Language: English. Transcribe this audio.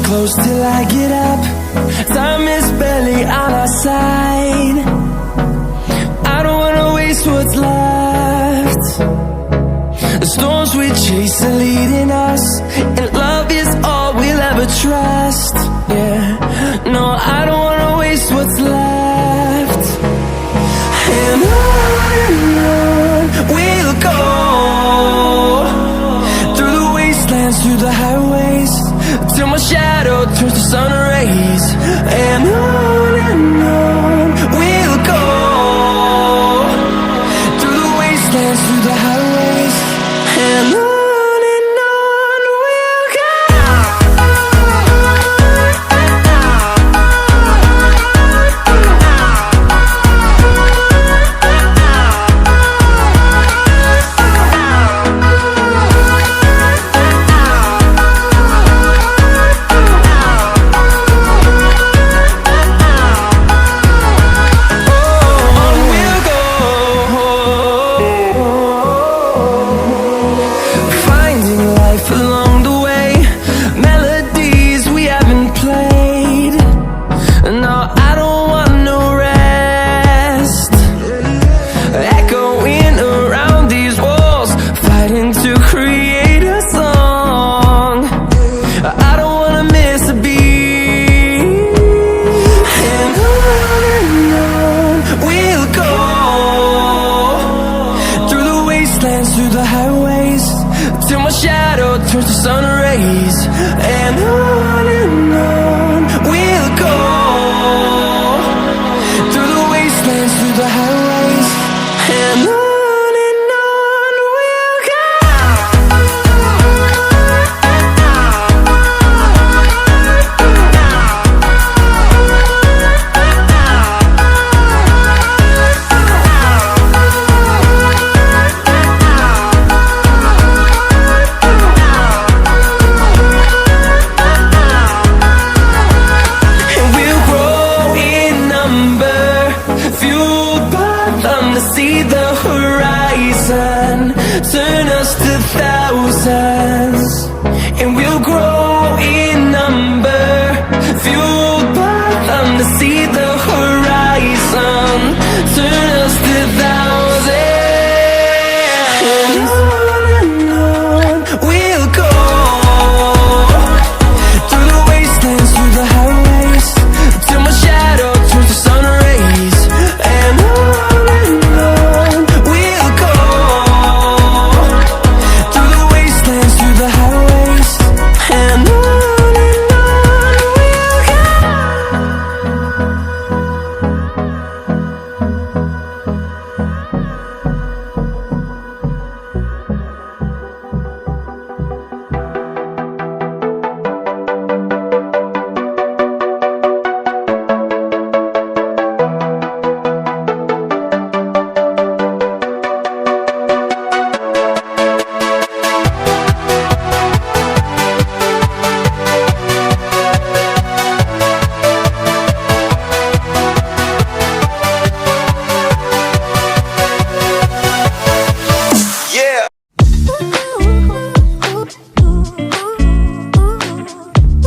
close till I get up. Time is barely on our side. I don't wanna waste what's left. The storms we chase are leading us, and love is all we'll ever trust. Yeah, no, I don't wanna waste what's left. And on we'll go, through the wastelands, through the highways, till my shadow turns to sun rays. And on we'll go, through the wastelands, through the highways, and on we'll go. Along the way, melodies we haven't played. No, I don't want no rest. Echoing around these walls, fighting to create a song. I don't wanna miss a beat. And on we'll go, through the wastelands, through the highways, till my shadow turns to sun rays. And on